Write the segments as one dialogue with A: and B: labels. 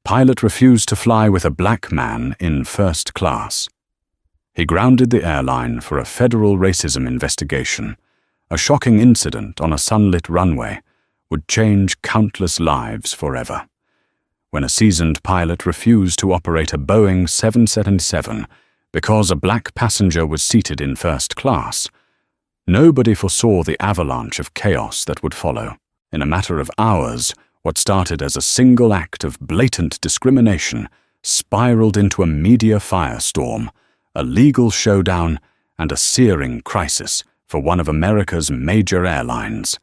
A: pilot refused to fly with a black man in first class. He grounded the airline for a federal racism investigation. A shocking incident on a sunlit runway would change countless lives forever. When a seasoned pilot refused to operate a Boeing 777 because a black passenger was seated in first class, nobody foresaw the avalanche of chaos that would follow. In a matter of hours, what started as a single act of blatant discrimination spiraled into a media firestorm, a legal showdown, and a searing crisis for one of America's major airlines.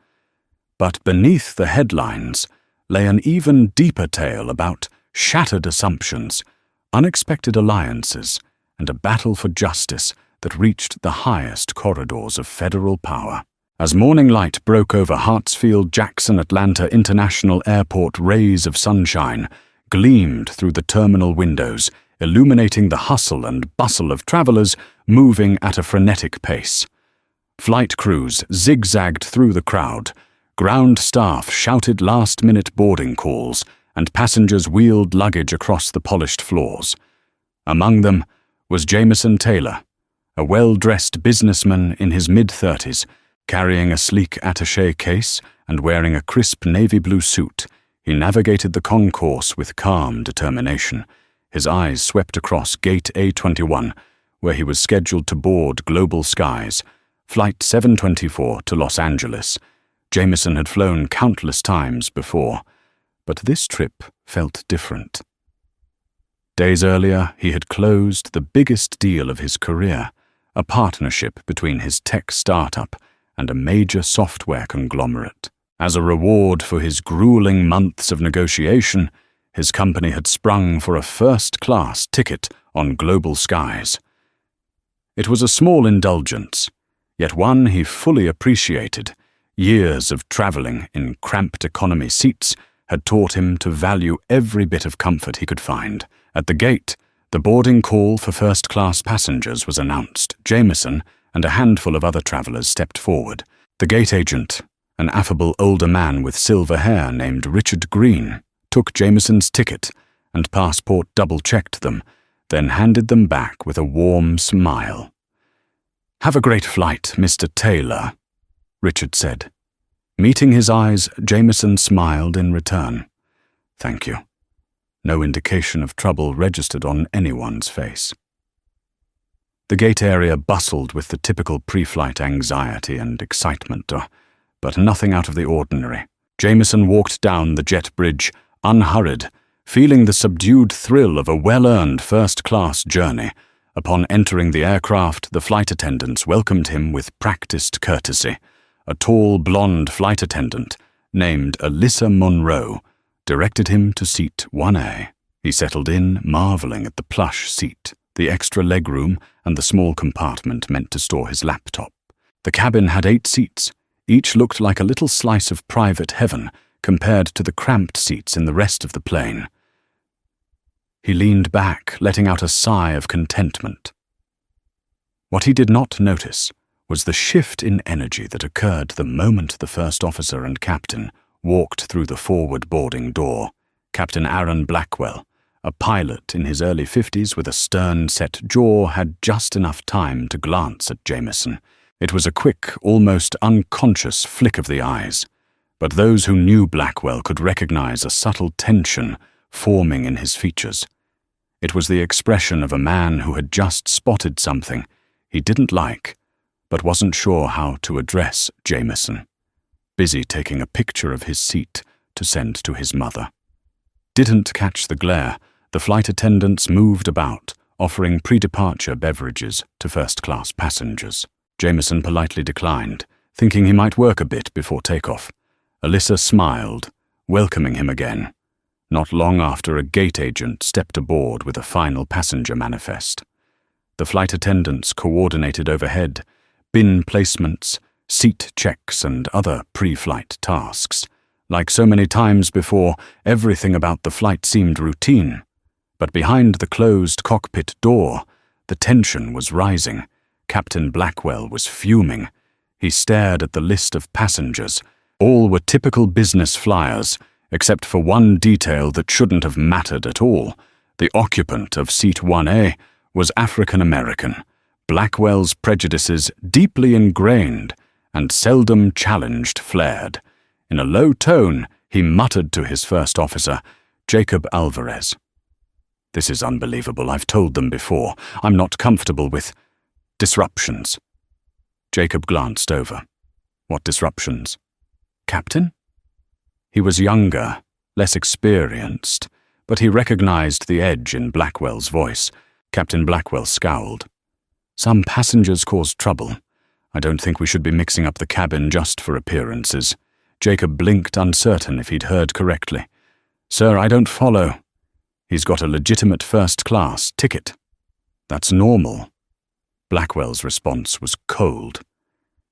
A: But beneath the headlines lay an even deeper tale about shattered assumptions, unexpected alliances, and a battle for justice that reached the highest corridors of federal power. As morning light broke over Hartsfield-Jackson Atlanta International Airport, rays of sunshine gleamed through the terminal windows, illuminating the hustle and bustle of travelers moving at a frenetic pace. Flight crews zigzagged through the crowd, ground staff shouted last-minute boarding calls, and passengers wheeled luggage across the polished floors. Among them was Jamison Taylor, a well-dressed businessman in his mid-30s, carrying a sleek attaché case and wearing a crisp navy blue suit. He navigated the concourse with calm determination. His eyes swept across Gate A21, where he was scheduled to board Global Skies, Flight 724 to Los Angeles. Jamison had flown countless times before, but this trip felt different. Days earlier, he had closed the biggest deal of his career, a partnership between his tech startup and a major software conglomerate. As a reward for his grueling months of negotiation, his company had sprung for a first-class ticket on Global Skies. It was a small indulgence, yet one he fully appreciated. Years of traveling in cramped economy seats had taught him to value every bit of comfort he could find. At the gate, the boarding call for first-class passengers was announced. Jamison and a handful of other travelers stepped forward. The gate agent, an affable older man with silver hair named Richard Green, took Jamison's ticket and passport, double-checked them, then handed them back with a warm smile. "Have a great flight, Mr. Taylor," Richard said. Meeting his eyes, Jamison smiled in return. "Thank you." No indication of trouble registered on anyone's face. The gate area bustled with the typical pre-flight anxiety and excitement, but nothing out of the ordinary. Jamison walked down the jet bridge, unhurried, feeling the subdued thrill of a well-earned first-class journey. Upon entering the aircraft, the flight attendants welcomed him with practiced courtesy. A tall, blonde flight attendant, named Alyssa Monroe, directed him to seat 1A. He settled in, marveling at the plush seat, the extra legroom, and the small compartment meant to store his laptop. The cabin had 8 seats. Each looked like a little slice of private heaven compared to the cramped seats in the rest of the plane. He leaned back, letting out a sigh of contentment. What he did not notice was the shift in energy that occurred the moment the first officer and captain walked through the forward boarding door. Captain Aaron Blackwell, a pilot in his early 50s with a stern-set jaw, had just enough time to glance at Jamison. It was a quick, almost unconscious flick of the eyes, but those who knew Blackwell could recognize a subtle tension forming in his features. It was the expression of a man who had just spotted something he didn't like, but wasn't sure how to address Jamison, busy taking a picture of his seat to send to his mother. Didn't catch the glare, the flight attendants moved about, offering pre-departure beverages to first-class passengers. Jamison politely declined, thinking he might work a bit before takeoff. Alyssa smiled, welcoming him again. Not long after, a gate agent stepped aboard with a final passenger manifest. The flight attendants coordinated overhead, bin placements, seat checks, and other pre-flight tasks. Like so many times before, everything about the flight seemed routine. But behind the closed cockpit door, the tension was rising. Captain Blackwell was fuming. He stared at the list of passengers. All were typical business flyers, Except for one detail that shouldn't have mattered at all, the occupant of Seat 1A was African American, Blackwell's prejudices deeply ingrained and seldom challenged flared. In a low tone, he muttered to his first officer, Jacob Alvarez. "This is unbelievable. I've told them before. I'm not comfortable with disruptions." Jacob glanced over. "What disruptions?" "Captain?" He was younger, less experienced, but he recognized the edge in Blackwell's voice. Captain Blackwell scowled. "Some passengers caused trouble. I don't think we should be mixing up the cabin just for appearances." Jacob blinked, uncertain if he'd heard correctly. "Sir, I don't follow." "He's got a legitimate first-class ticket." "That's normal." Blackwell's response was cold.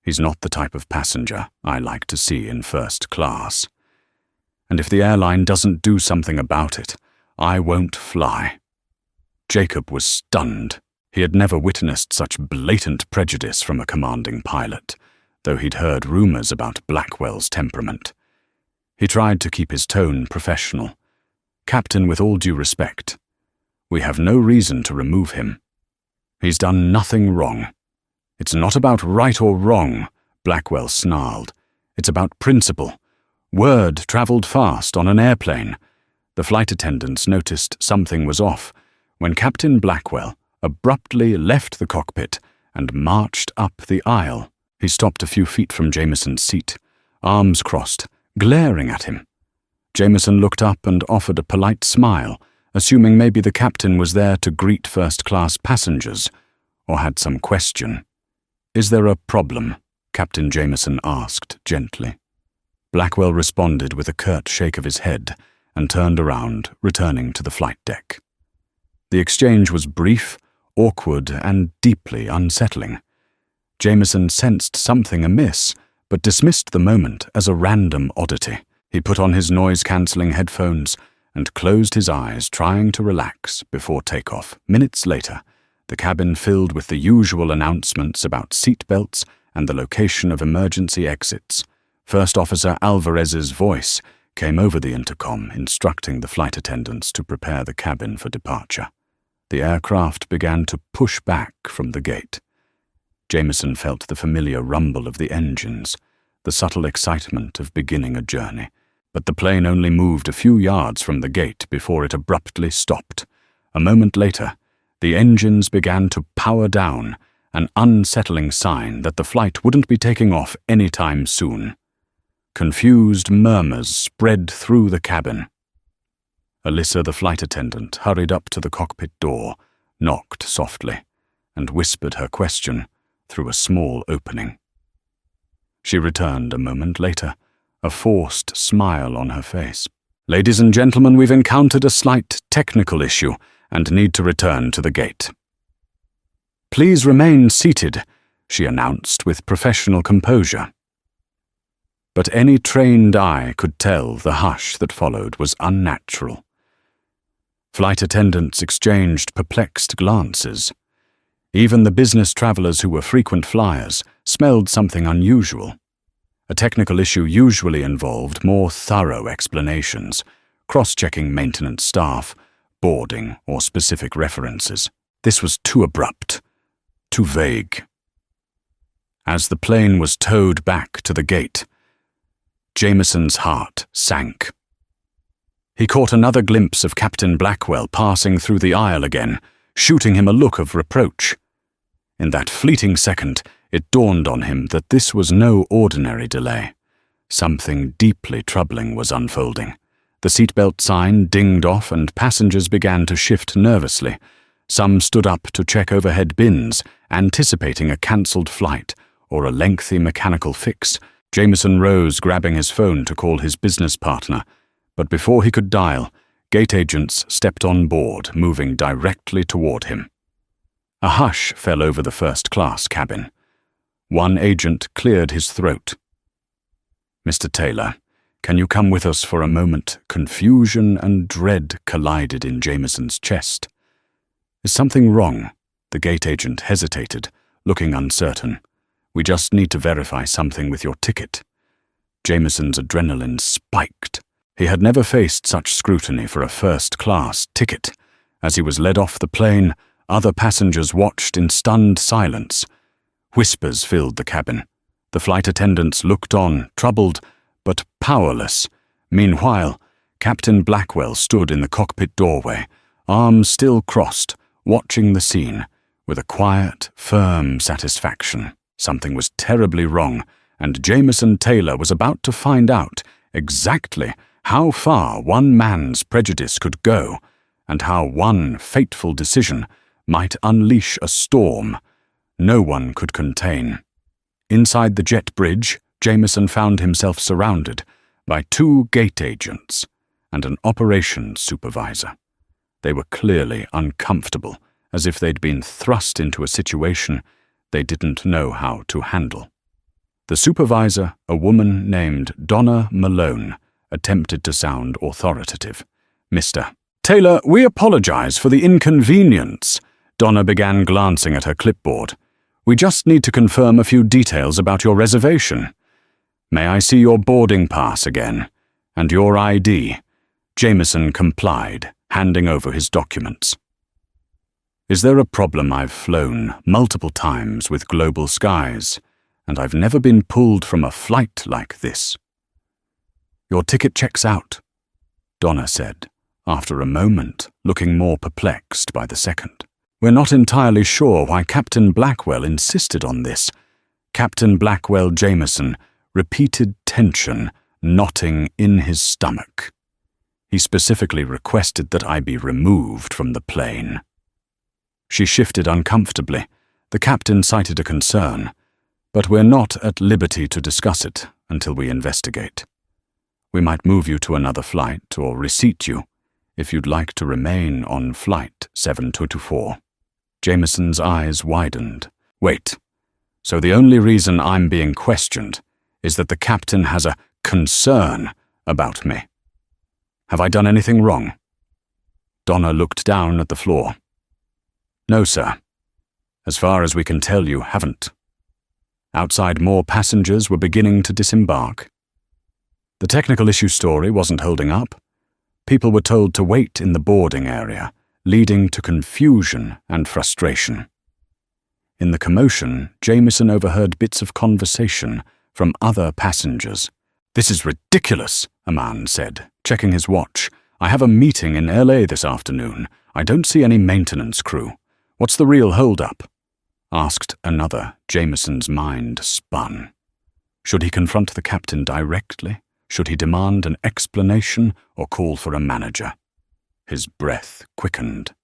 A: "He's not the type of passenger I like to see in first class. And if the airline doesn't do something about it, I won't fly." Jacob was stunned. He had never witnessed such blatant prejudice from a commanding pilot, though he'd heard rumors about Blackwell's temperament. He tried to keep his tone professional. "Captain, with all due respect, we have no reason to remove him. He's done nothing wrong." "It's not about right or wrong," Blackwell snarled. "It's about principle. Word traveled fast on an airplane." The flight attendants noticed something was off when Captain Blackwell abruptly left the cockpit and marched up the aisle. He stopped a few feet from Jamison's seat, arms crossed, glaring at him. Jamison looked up and offered a polite smile, assuming maybe the captain was there to greet first-class passengers, or had some question. "Is there a problem?" Captain Jamison asked gently. Blackwell responded with a curt shake of his head and turned around, returning to the flight deck. The exchange was brief, awkward, and deeply unsettling. Jamison sensed something amiss, but dismissed the moment as a random oddity. He put on his noise-cancelling headphones and closed his eyes, trying to relax before takeoff. Minutes later, the cabin filled with the usual announcements about seat belts and the location of emergency exits. First Officer Alvarez's voice came over the intercom, instructing the flight attendants to prepare the cabin for departure. The aircraft began to push back from the gate. Jamison felt the familiar rumble of the engines, the subtle excitement of beginning a journey. But the plane only moved a few yards from the gate before it abruptly stopped. A moment later, the engines began to power down, an unsettling sign that the flight wouldn't be taking off any time soon. Confused murmurs spread through the cabin. Alyssa, the flight attendant, hurried up to the cockpit door, knocked softly, and whispered her question through a small opening. She returned a moment later, a forced smile on her face. "Ladies and gentlemen, we've encountered a slight technical issue and need to return to the gate." "Please remain seated," she announced with professional composure. But any trained eye could tell the hush that followed was unnatural. Flight attendants exchanged perplexed glances. Even the business travelers who were frequent flyers smelled something unusual. A technical issue usually involved more thorough explanations, cross-checking maintenance staff, boarding, or specific references. This was too abrupt, too vague. As the plane was towed back to the gate, Jamison's heart sank. He caught another glimpse of Captain Blackwell passing through the aisle again, shooting him a look of reproach. In that fleeting second, it dawned on him that this was no ordinary delay. Something deeply troubling was unfolding. The seatbelt sign dinged off and passengers began to shift nervously. Some stood up to check overhead bins, anticipating a cancelled flight or a lengthy mechanical fix. Jamison rose, grabbing his phone to call his business partner, but before he could dial, gate agents stepped on board, moving directly toward him. A hush fell over the first-class cabin. One agent cleared his throat. "Mr. Taylor, can you come with us for a moment?" Confusion and dread collided in Jamison's chest. "Is something wrong?" The gate agent hesitated, looking uncertain. "We just need to verify something with your ticket." Jamison's adrenaline spiked. He had never faced such scrutiny for a first-class ticket. As he was led off the plane, other passengers watched in stunned silence. Whispers filled the cabin. The flight attendants looked on, troubled but powerless. Meanwhile, Captain Blackwell stood in the cockpit doorway, arms still crossed, watching the scene, with a quiet, firm satisfaction. Something was terribly wrong, and Jamison Taylor was about to find out exactly how far one man's prejudice could go, and how one fateful decision might unleash a storm no one could contain. Inside the jet bridge, Jamison found himself surrounded by 2 gate agents and an operations supervisor. They were clearly uncomfortable, as if they'd been thrust into a situation they didn't know how to handle. The supervisor, a woman named Donna Malone, attempted to sound authoritative. "Mr. Taylor, we apologize for the inconvenience." Donna began glancing at her clipboard. "We just need to confirm a few details about your reservation. May I see your boarding pass again? And your ID?" Jamison complied, handing over his documents. "Is there a problem? I've flown multiple times with Global Skies, and I've never been pulled from a flight like this." "Your ticket checks out," Donna said, after a moment, looking more perplexed by the second. "We're not entirely sure why Captain Blackwell insisted on this." Captain Blackwell Jamison, repeated tension knotting in his stomach. "He specifically requested that I be removed from the plane." She shifted uncomfortably. The captain cited a concern, "But we're not at liberty to discuss it until we investigate. We might move you to another flight or reseat you if you'd like to remain on flight 724. Jamison's eyes widened. "Wait, so the only reason I'm being questioned is that the captain has a concern about me? Have I done anything wrong?" Donna looked down at the floor. "No, sir. As far as we can tell, you haven't." Outside, more passengers were beginning to disembark. The technical issue story wasn't holding up. People were told to wait in the boarding area, leading to confusion and frustration. In the commotion, Jamison overheard bits of conversation from other passengers. "This is ridiculous," a man said, checking his watch. "I have a meeting in LA this afternoon. I don't see any maintenance crew. What's the real hold-up?" asked another. Jamison's mind spun. Should he confront the captain directly? Should he demand an explanation or call for a manager? His breath quickened.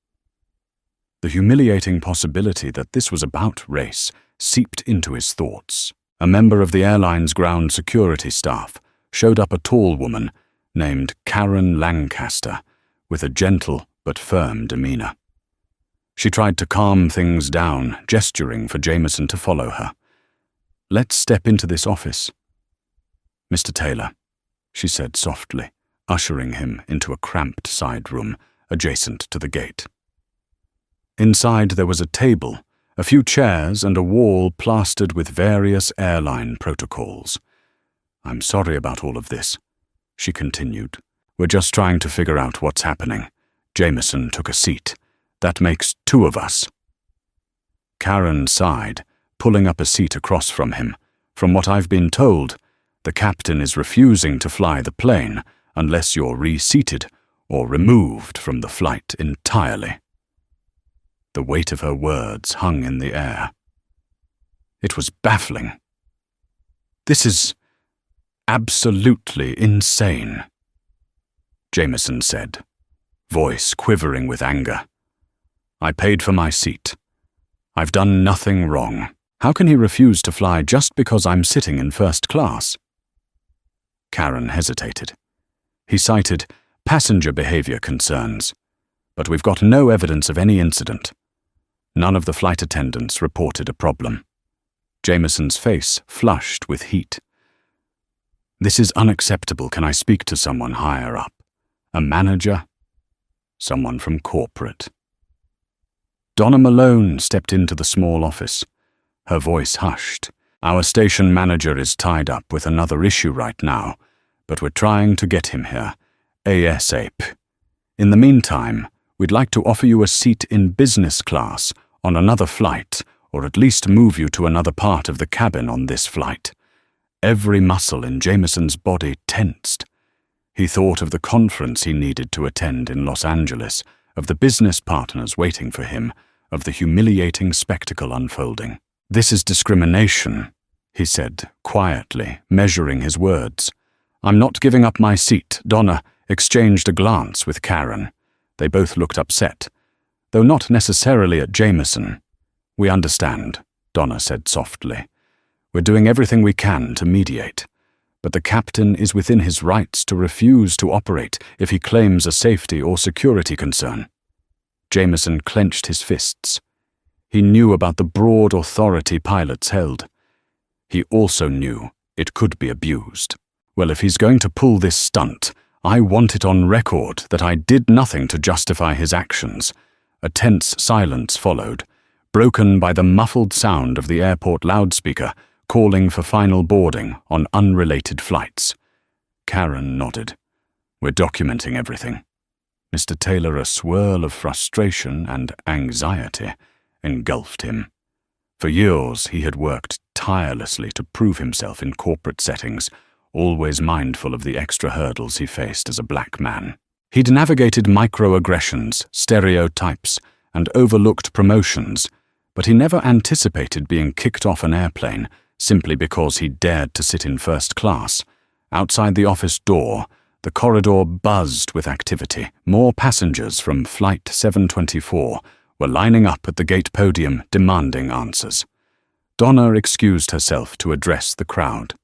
A: The humiliating possibility that this was about race seeped into his thoughts. A member of the airline's ground security staff showed up, a tall woman named Karen Lancaster, with a gentle but firm demeanor. She tried to calm things down, gesturing for Jamison to follow her. "Let's step into this office." "Mr. Taylor," she said softly, ushering him into a cramped side room adjacent to the gate. Inside there was a table, a few chairs, and a wall plastered with various airline protocols. "I'm sorry about all of this," she continued. "We're just trying to figure out what's happening." Jamison took a seat. "That makes 2 of us." Karen sighed, pulling up a seat across from him. "From what I've been told, the captain is refusing to fly the plane unless you're reseated or removed from the flight entirely." The weight of her words hung in the air. It was baffling. "This is absolutely insane," Jamison said, voice quivering with anger. "I paid for my seat. I've done nothing wrong. How can he refuse to fly just because I'm sitting in first class?" Karen hesitated. He cited passenger behavior concerns, but we've got no evidence of any incident. None of the flight attendants reported a problem. Jamison's face flushed with heat. "This is unacceptable. Can I speak to someone higher up? A manager? Someone from corporate?" Donna Malone stepped into the small office. Her voice hushed. "Our station manager is tied up with another issue right now, but we're trying to get him here. ASAP. In the meantime, we'd like to offer you a seat in business class on another flight, or at least move you to another part of the cabin on this flight. Every muscle in Jamison's body tensed. He thought of the conference he needed to attend in Los Angeles, of the business partners waiting for him, of the humiliating spectacle unfolding. "This is discrimination," he said, quietly, measuring his words. "I'm not giving up my seat." Donna exchanged a glance with Karen. They both looked upset, though not necessarily at Jamison. "We understand," Donna said softly. "We're doing everything we can to mediate, but the captain is within his rights to refuse to operate if he claims a safety or security concern." Jamison clenched his fists. He knew about the broad authority pilots held. He also knew it could be abused. "Well, if he's going to pull this stunt, I want it on record that I did nothing to justify his actions." A tense silence followed, broken by the muffled sound of the airport loudspeaker calling for final boarding on unrelated flights. Karen nodded. "We're documenting everything." Mr. Taylor, a swirl of frustration and anxiety, engulfed him. For years he had worked tirelessly to prove himself in corporate settings, always mindful of the extra hurdles he faced as a black man. He'd navigated microaggressions, stereotypes, and overlooked promotions, but he never anticipated being kicked off an airplane simply because he dared to sit in first class. Outside the office door, the corridor buzzed with activity. More passengers from Flight 724 were lining up at the gate podium demanding answers. Donna excused herself to address the crowd.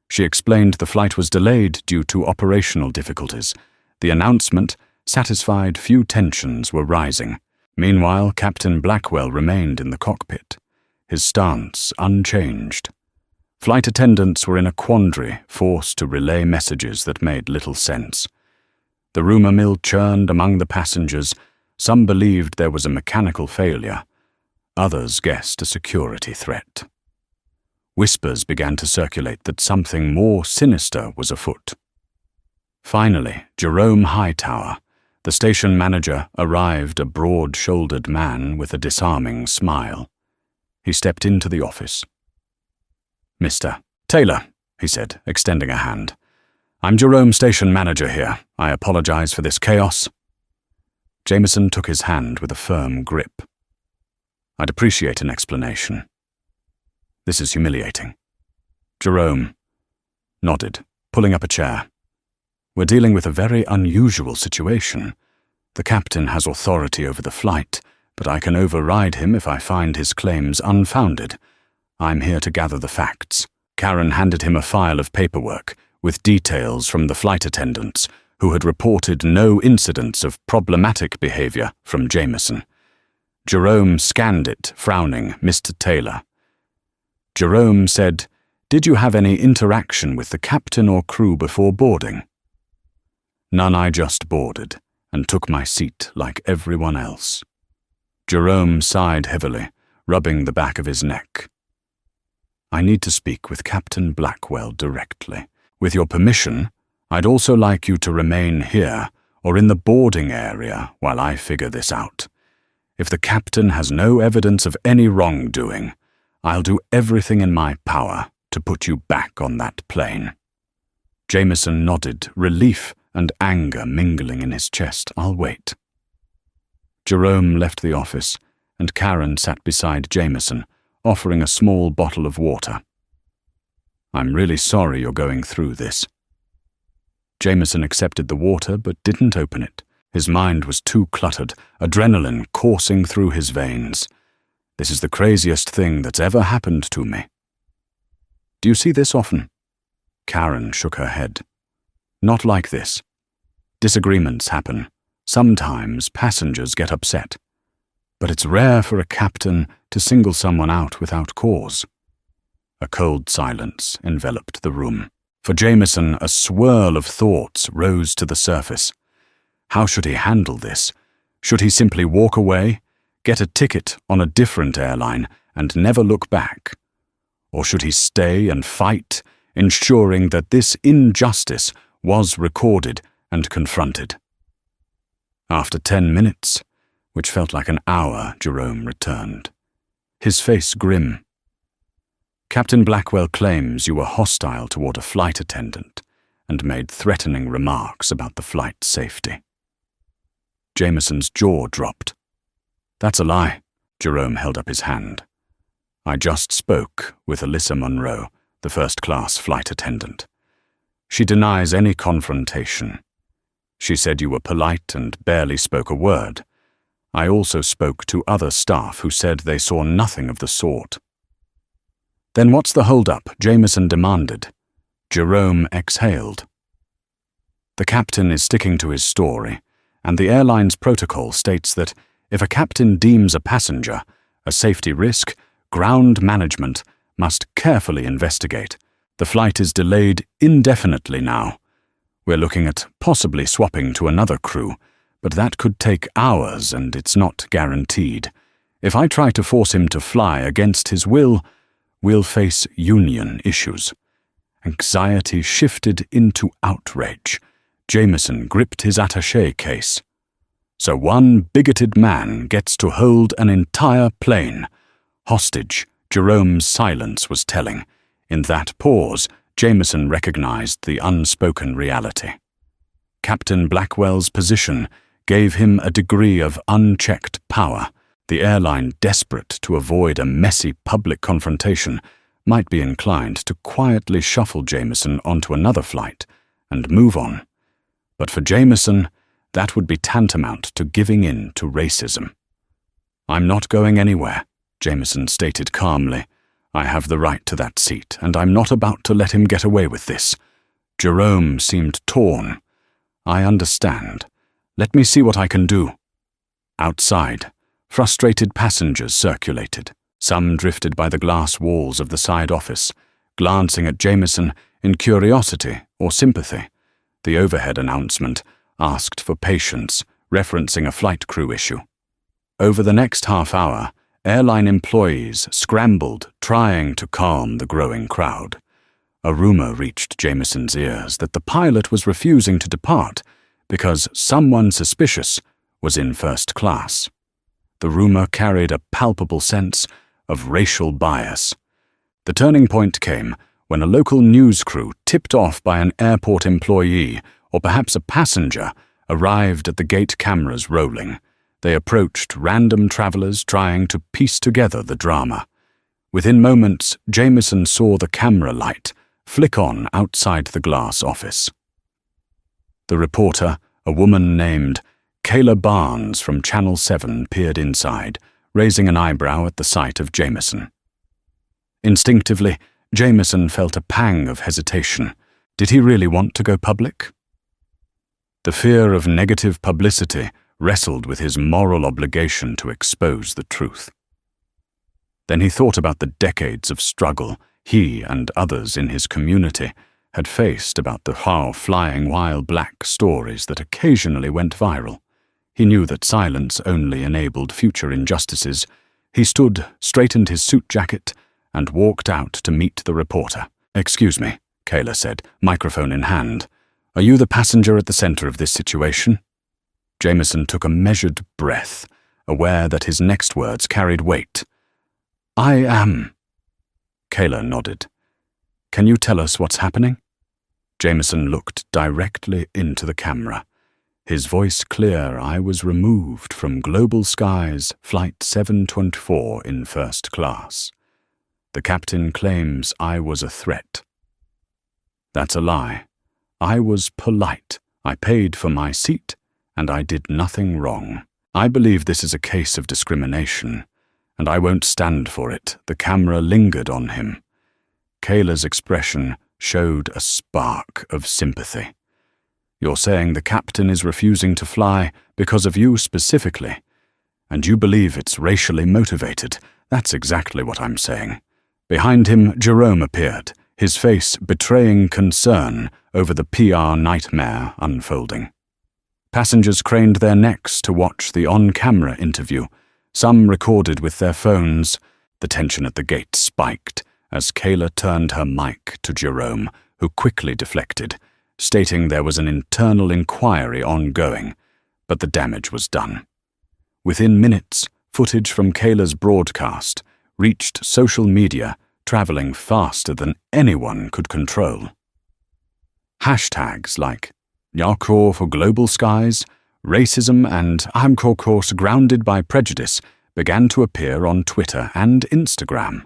A: She explained the flight was delayed due to operational difficulties. The announcement satisfied few tensions were rising. Meanwhile, Captain Blackwell remained in the cockpit, his stance unchanged. Flight attendants were in a quandary, forced to relay messages that made little sense. The rumor mill churned among the passengers. Some believed there was a mechanical failure. Others guessed a security threat. Whispers began to circulate that something more sinister was afoot. Finally, Jerome Hightower, the station manager, arrived, a broad-shouldered man with a disarming smile. He stepped into the office. "Mr. Taylor," he said, extending a hand. "I'm Jerome, station manager here. I apologize for this chaos." Jamison took his hand with a firm grip. "I'd appreciate an explanation. This is humiliating." Jerome nodded, pulling up a chair. "We're dealing with a very unusual situation. The captain has authority over the flight, but I can override him if I find his claims unfounded. I'm here to gather the facts." Karen handed him a file of paperwork with details from the flight attendants who had reported no incidents of problematic behavior from Jamison. Jerome scanned it, frowning. "Mr. Taylor." Jerome said, "Did you have any interaction with the captain or crew before boarding?" "None. I just boarded and took my seat like everyone else." Jerome sighed heavily, rubbing the back of his neck. "I need to speak with Captain Blackwell directly. With your permission, I'd also like you to remain here or in the boarding area while I figure this out. If the captain has no evidence of any wrongdoing, I'll do everything in my power to put you back on that plane." Jamison nodded, relief and anger mingling in his chest. "I'll wait." Jerome left the office, and Karen sat beside Jamison, offering a small bottle of water. "I'm really sorry you're going through this." Jamison accepted the water but didn't open it. His mind was too cluttered, adrenaline coursing through his veins. "This is the craziest thing that's ever happened to me." "Do you see this often?" Karen shook her head. "Not like this. Disagreements happen. Sometimes passengers get upset. But it's rare for a captain to single someone out without cause." A cold silence enveloped the room. For Jamison, a swirl of thoughts rose to the surface. How should he handle this? Should he simply walk away, get a ticket on a different airline, and never look back? Or should he stay and fight, ensuring that this injustice was recorded and confronted. After 10 minutes, which felt like an hour, Jerome returned, his face grim. "Captain Blackwell claims you were hostile toward a flight attendant and made threatening remarks about the flight's safety." Jamison's jaw dropped. "That's a lie." Jerome held up his hand. "I just spoke with Alyssa Monroe, the first-class flight attendant. She denies any confrontation. She said you were polite and barely spoke a word. I also spoke to other staff who said they saw nothing of the sort." "Then what's the hold-up?" Jamison demanded. Jerome exhaled. "The captain is sticking to his story, and the airline's protocol states that if a captain deems a passenger a safety risk, ground management must carefully investigate. The flight is delayed indefinitely now. We're looking at possibly swapping to another crew, but that could take hours and it's not guaranteed. If I try to force him to fly against his will, we'll face union issues." Anxiety shifted into outrage. Jamison gripped his attaché case. "So one bigoted man gets to hold an entire plane hostage." Jerome's silence was telling. In that pause, Jamison recognized the unspoken reality. Captain Blackwell's position gave him a degree of unchecked power. The airline, desperate to avoid a messy public confrontation, might be inclined to quietly shuffle Jamison onto another flight and move on. But for Jamison, that would be tantamount to giving in to racism. "I'm not going anywhere," Jamison stated calmly. "I have the right to that seat, and I'm not about to let him get away with this." Jerome seemed torn. "I understand. Let me see what I can do." Outside, frustrated passengers circulated. Some drifted by the glass walls of the side office, glancing at Jamison in curiosity or sympathy. The overhead announcement asked for patience, referencing a flight crew issue. Over the next half hour, airline employees scrambled, trying to calm the growing crowd. A rumor reached Jamison's ears that the pilot was refusing to depart because someone suspicious was in first class. The rumor carried a palpable sense of racial bias. The turning point came when a local news crew, tipped off by an airport employee or perhaps a passenger, arrived at the gate cameras rolling. They approached random travelers trying to piece together the drama. Within moments, Jamison saw the camera light flick on outside the glass office. The reporter, a woman named Kayla Barnes from Channel 7, peered inside, raising an eyebrow at the sight of Jamison. Instinctively, Jamison felt a pang of hesitation. Did he really want to go public? The fear of negative publicity wrestled with his moral obligation to expose the truth. Then he thought about the decades of struggle he and others in his community had faced about the flying while black stories that occasionally went viral. He knew that silence only enabled future injustices. He stood, straightened his suit jacket, and walked out to meet the reporter. "Excuse me," Kayla said, microphone in hand. "Are you the passenger at the center of this situation?" Jamison took a measured breath, aware that his next words carried weight. "I am." Kayla nodded. "Can you tell us what's happening?" Jamison looked directly into the camera. His voice clear. "I was removed from Global Skies Flight 724 in first class. The captain claims I was a threat." "That's a lie. I was polite. I paid for my seat, and I did nothing wrong. I believe this is a case of discrimination, and I won't stand for it." The camera lingered on him. Kayla's expression showed a spark of sympathy. "You're saying the captain is refusing to fly because of you specifically, and you believe it's racially motivated." "That's exactly what I'm saying." Behind him, Jerome appeared, his face betraying concern over the PR nightmare unfolding. Passengers craned their necks to watch the on-camera interview. Some recorded with their phones. The tension at the gate spiked as Kayla turned her mic to Jerome, who quickly deflected. stating there was an internal inquiry ongoing, but the damage was done. Within minutes, footage from Kayla's broadcast reached social media, traveling faster than anyone could control. Hashtags like Yarkor for Global Skies, racism, and I'm course grounded by prejudice began to appear on Twitter and Instagram.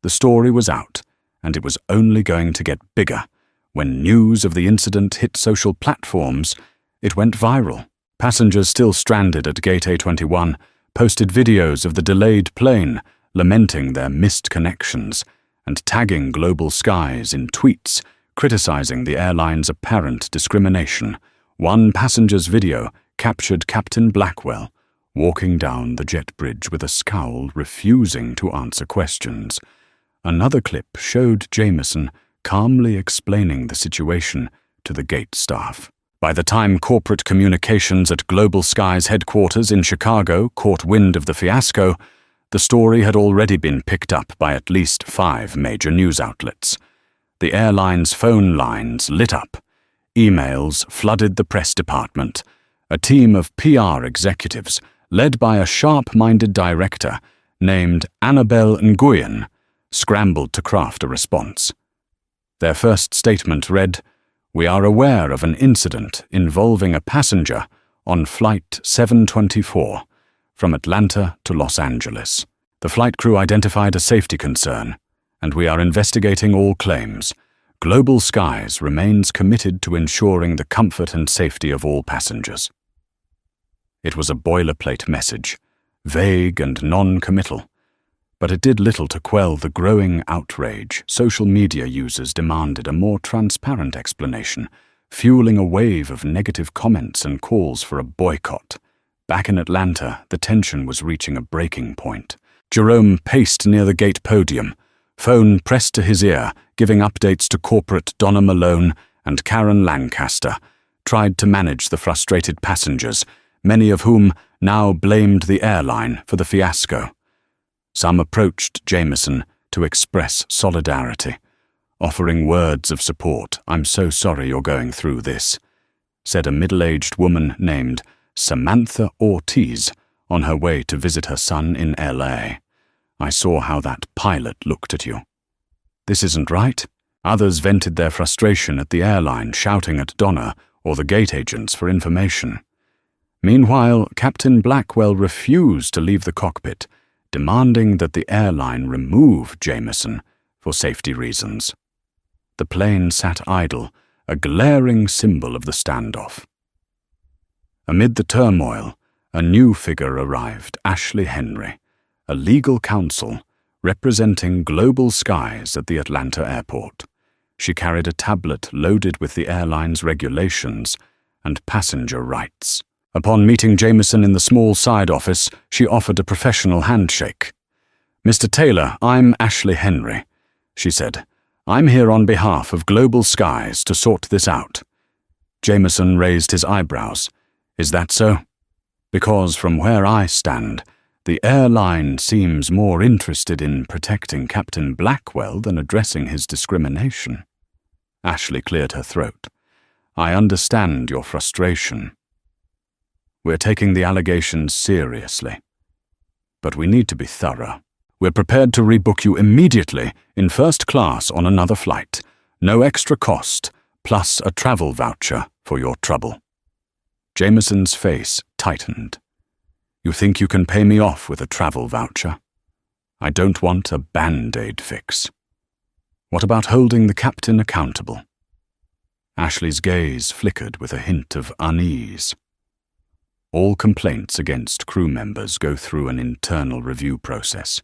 A: The story was out, and it was only going to get bigger. When news of the incident hit social platforms, it went viral. Passengers still stranded at Gate A21 posted videos of the delayed plane, lamenting their missed connections, and tagging Global Skies in tweets, criticizing the airline's apparent discrimination. One passenger's video captured Captain Blackwell walking down the jet bridge with a scowl, refusing to answer questions. Another clip showed Jamison calmly explaining the situation to the gate staff. By the time corporate communications at Global Skies headquarters in Chicago caught wind of the fiasco, the story had already been picked up by at least 5 major news outlets. The airline's phone lines lit up. Emails flooded the press department. A team of PR executives, led by a sharp-minded director named Annabelle Nguyen, scrambled to craft a response. Their first statement read, "We are aware of an incident involving a passenger on Flight 724 from Atlanta to Los Angeles. The flight crew identified a safety concern, and we are investigating all claims. Global Skies remains committed to ensuring the comfort and safety of all passengers." It was a boilerplate message, vague and non-committal, but it did little to quell the growing outrage. Social media users demanded a more transparent explanation, fueling a wave of negative comments and calls for a boycott. Back in Atlanta, the tension was reaching a breaking point. Jerome paced near the gate podium, phone pressed to his ear, giving updates to corporate Donna Malone and Karen Lancaster, tried to manage the frustrated passengers, many of whom now blamed the airline for the fiasco. Some approached Jamison to express solidarity, offering words of support. "I'm so sorry you're going through this," said a middle-aged woman named Samantha Ortiz on her way to visit her son in LA. "I saw how that pilot looked at you. This isn't right." Others vented their frustration at the airline, shouting at Donna or the gate agents for information. Meanwhile, Captain Blackwell refused to leave the cockpit, demanding that the airline remove Jamison for safety reasons. The plane sat idle, a glaring symbol of the standoff. Amid the turmoil, a new figure arrived, Ashley Henry, a legal counsel representing Global Skies at the Atlanta airport. She carried a tablet loaded with the airline's regulations and passenger rights. Upon meeting Jamison in the small side office, she offered a professional handshake. "Mr. Taylor, I'm Ashley Henry," she said. "I'm here on behalf of Global Skies to sort this out." Jamison raised his eyebrows. "Is that so? Because from where I stand, the airline seems more interested in protecting Captain Blackwell than addressing his discrimination." Ashley cleared her throat. "I understand your frustration. We're taking the allegations seriously, but we need to be thorough. We're prepared to rebook you immediately in first class on another flight. No extra cost, plus a travel voucher for your trouble." Jamison's face tightened. "You think you can pay me off with a travel voucher? I don't want a band-aid fix. What about holding the captain accountable?" Ashley's gaze flickered with a hint of unease. "All complaints against crew members go through an internal review process.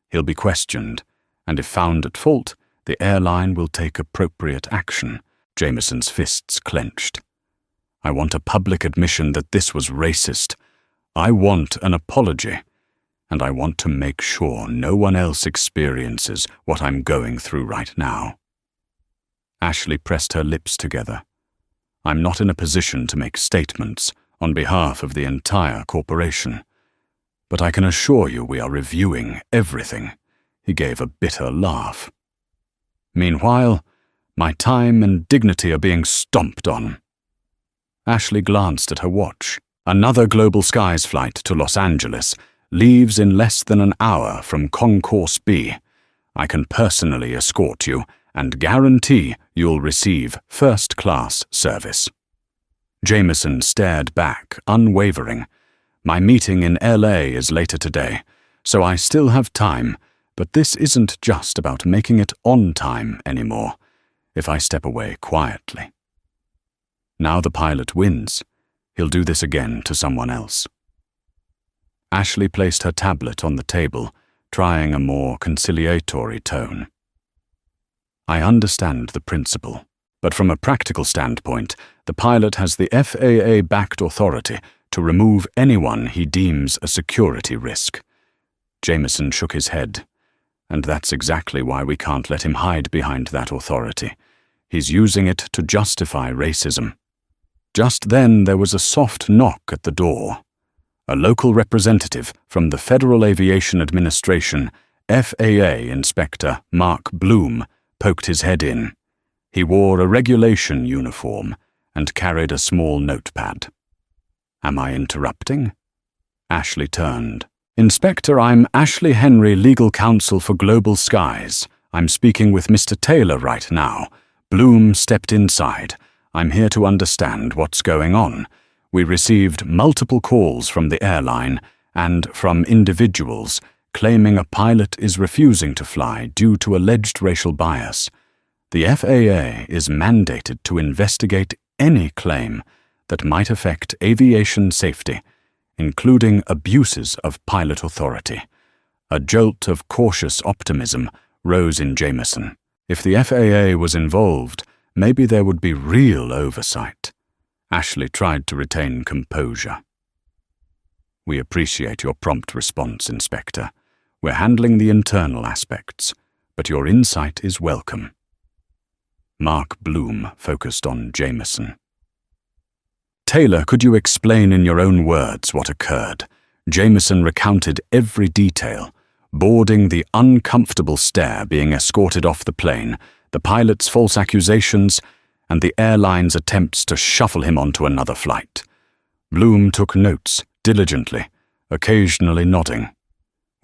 A: He'll be questioned, and if found at fault, the airline will take appropriate action." Jamison's fists clenched. "I want a public admission that this was racist. I want an apology, and I want to make sure no one else experiences what I'm going through right now." Ashley pressed her lips together. "I'm not in a position to make statements on behalf of the entire corporation, but I can assure you we are reviewing everything." He gave a bitter laugh. Meanwhile, My time and dignity are being stomped on. Ashley glanced at her watch. Another Global Skies flight to Los Angeles leaves in less than an hour from Concourse B. I can personally escort you and guarantee you'll receive first-class service. Jamison stared back, unwavering. My meeting in LA is later today, so I still have time, but this isn't just about making it on time anymore, if I step away quietly. Now the pilot wins. He'll do this again to someone else. Ashley placed her tablet on the table, trying a more conciliatory tone. I understand the principle, but from a practical standpoint, the pilot has the FAA-backed authority to remove anyone he deems a security risk. Jamison shook his head, and that's exactly why we can't let him hide behind that authority. He's using it to justify racism. Just then there was a soft knock at the door. A local representative from the Federal Aviation Administration, FAA Inspector Mark Bloom, poked his head in. He wore a regulation uniform and carried a small notepad. Am I interrupting? Ashley turned. Inspector, I'm Ashley Henry, legal counsel for Global Skies. I'm speaking with Mr. Taylor right now. Bloom stepped inside. I'm here to understand what's going on. We received multiple calls from the airline and from individuals claiming a pilot is refusing to fly due to alleged racial bias. The FAA is mandated to investigate any claim that might affect aviation safety, including abuses of pilot authority. A jolt of cautious optimism rose in Jamison. If the FAA was involved, maybe there would be real oversight. Ashley tried to retain composure. We appreciate your prompt response, Inspector. We're handling the internal aspects, but your insight is welcome. Mark Bloom focused on Jamison. Taylor, could you explain in your own words what occurred? Jamison recounted every detail, boarding, the uncomfortable stare, being escorted off the plane, the pilot's false accusations, and the airline's attempts to shuffle him onto another flight. Bloom took notes diligently, occasionally nodding.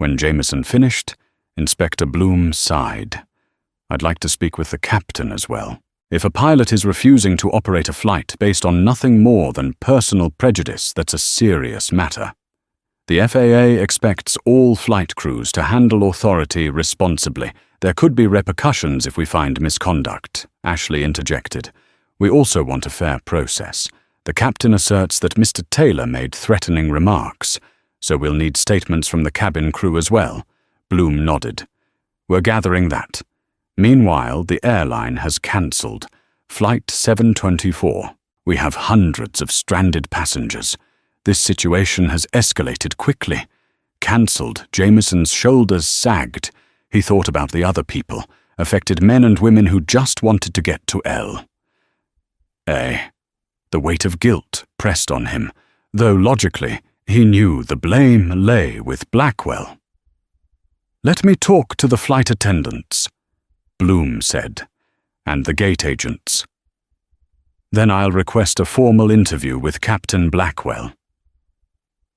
A: When Jamison finished, Inspector Bloom sighed. I'd like to speak with the captain as well. If a pilot is refusing to operate a flight based on nothing more than personal prejudice, that's a serious matter. The FAA expects all flight crews to handle authority responsibly. There could be repercussions if we find misconduct, Ashley interjected. We also want a fair process. The captain asserts that Mr. Taylor made threatening remarks, so we'll need statements from the cabin crew as well. Bloom nodded. We're gathering that. Meanwhile, the airline has cancelled Flight 724. We have hundreds of stranded passengers. This situation has escalated quickly. Cancelled, Jamison's shoulders sagged. He thought about the other people, affected men and women who just wanted to get to L.A. The weight of guilt pressed on him, though logically he knew the blame lay with Blackwell. Let me talk to the flight attendants, Bloom said, and the gate agents. Then I'll request a formal interview with Captain Blackwell.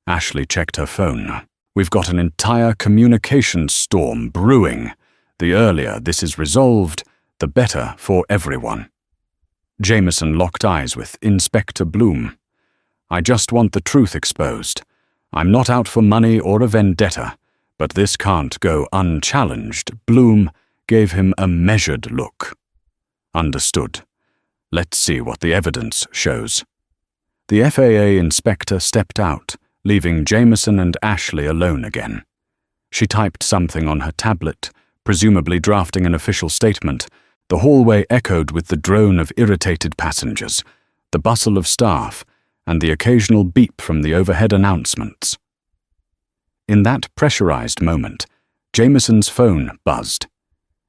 A: Ashley checked her phone. We've got an entire communications storm brewing. The earlier this is resolved, the better for everyone. Jamison locked eyes with Inspector Bloom. I just want the truth exposed. I'm not out for money or a vendetta, but this can't go unchallenged. Bloom gave him a measured look. Understood. Let's see what the evidence shows. The FAA inspector stepped out, leaving Jamison and Ashley alone again. She typed something on her tablet, presumably drafting an official statement. The hallway echoed with the drone of irritated passengers, the bustle of staff, and the occasional beep from the overhead announcements. In that pressurized moment, Jamison's phone buzzed.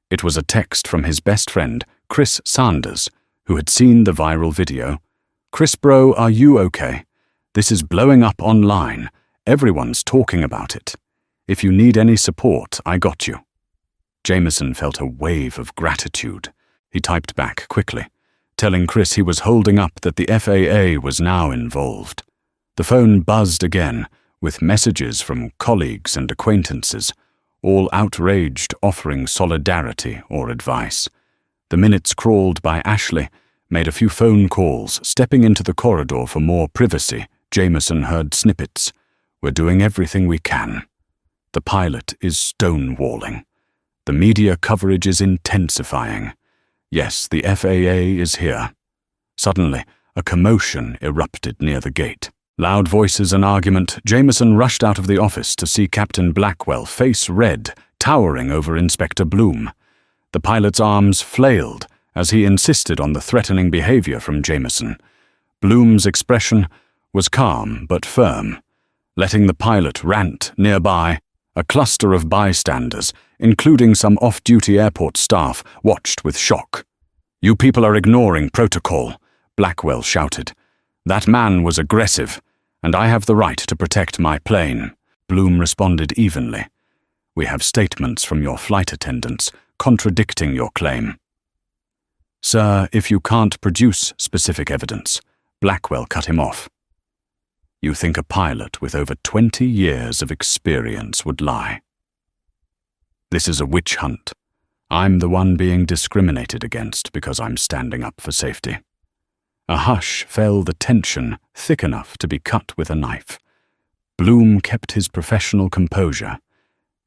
A: It was a text from his best friend, Chris Sanders, who had seen the viral video. Chris bro, are you okay? This is blowing up online. Everyone's talking about it. If you need any support, I got you. Jamison felt a wave of gratitude. He typed back quickly, telling Chris he was holding up that the FAA was now involved. The phone buzzed again, with messages from colleagues and acquaintances, all outraged, offering solidarity or advice. The minutes crawled by Ashley, made a few phone calls. Stepping into the corridor for more privacy, Jamison heard snippets. "We're doing everything we can. The pilot is stonewalling. The media coverage is intensifying. Yes, the FAA is here." Suddenly, a commotion erupted near the gate. Loud voices and argument. Jamison rushed out of the office to see Captain Blackwell, face red, towering over Inspector Bloom. The pilot's arms flailed as he insisted on the threatening behavior from Jamison. Bloom's expression was calm but firm, letting the pilot rant nearby. A cluster of bystanders, including some off-duty airport staff, watched with shock. "You people are ignoring protocol," Blackwell shouted. "That man was aggressive, and I have the right to protect my plane." Bloom responded evenly. "We have statements from your flight attendants contradicting your claim." "Sir, if you can't produce specific evidence," Blackwell cut him off. "You think a pilot with over 20 years of experience would lie? This is a witch hunt. I'm the one being discriminated against because I'm standing up for safety." A hush fell, the tension thick enough to be cut with a knife. Bloom kept his professional composure.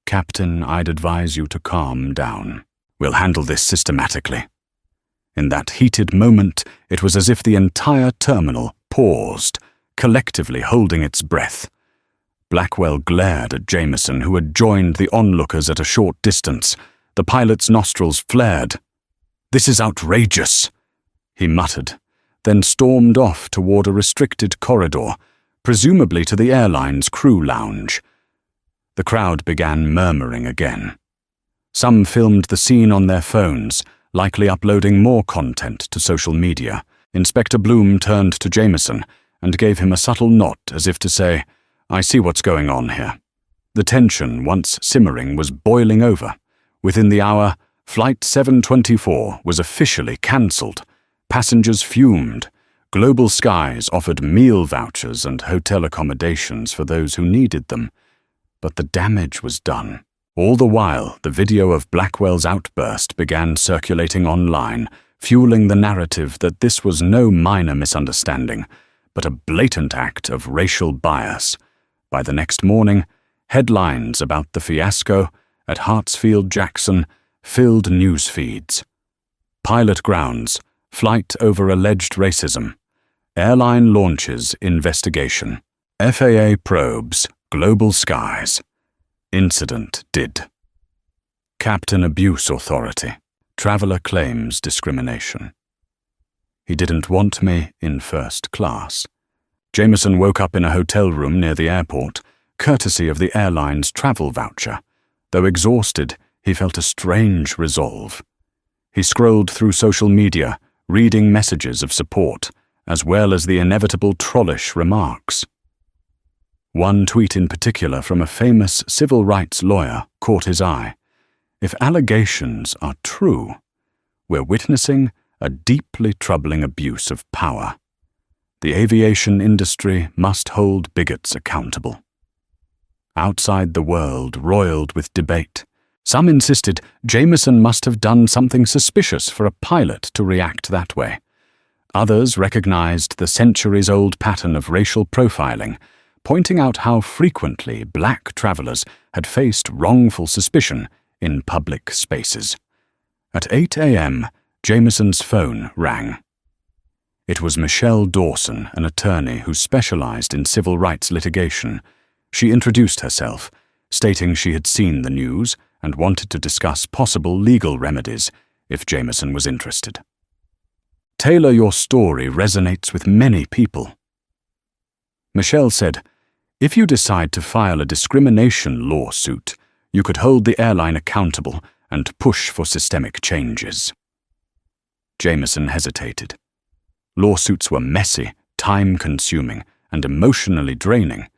A: "Captain, I'd advise you to calm down. We'll handle this systematically." In that heated moment, it was as if the entire terminal paused, collectively holding its breath. Blackwell glared at Jamison, who had joined the onlookers at a short distance. The pilot's nostrils flared. "This is outrageous," he muttered, then stormed off toward a restricted corridor, presumably to the airline's crew lounge. The crowd began murmuring again. Some filmed the scene on their phones, likely uploading more content to social media. Inspector Bloom turned to Jamison and gave him a subtle nod as if to say, "I see what's going on here." The tension, once simmering, was boiling over. Within the hour, Flight 724 was officially cancelled. Passengers fumed. Global Skies offered meal vouchers and hotel accommodations for those who needed them. But the damage was done. All the while, the video of Blackwell's outburst began circulating online, fueling the narrative that this was no minor misunderstanding, but a blatant act of racial bias. By the next morning, headlines about the fiasco at Hartsfield-Jackson filled news feeds. Pilot grounds, flight over alleged racism. Airline launches investigation. FAA probes, Global Skies. Incident did. Captain abuse authority. Traveler claims discrimination. He didn't want me in first class. Jamison woke up in a hotel room near the airport, courtesy of the airline's travel voucher. Though exhausted, he felt a strange resolve. He scrolled through social media, reading messages of support, as well as the inevitable trollish remarks. One tweet in particular from a famous civil rights lawyer caught his eye. "If allegations are true, we're witnessing a deeply troubling abuse of power. The aviation industry must hold bigots accountable." Outside the world roiled with debate. Some insisted Jamison must have done something suspicious for a pilot to react that way. Others recognized the centuries-old pattern of racial profiling, pointing out how frequently black travelers had faced wrongful suspicion in public spaces. At 8 a.m., Jamison's phone rang. It was Michelle Dawson, an attorney who specialized in civil rights litigation. She introduced herself, stating she had seen the news and wanted to discuss possible legal remedies if Jamison was interested. "Taylor, your story resonates with many people." Michelle said, "If you decide to file a discrimination lawsuit, you could hold the airline accountable and push for systemic changes." Jamison hesitated. Lawsuits were messy, time-consuming, and emotionally draining.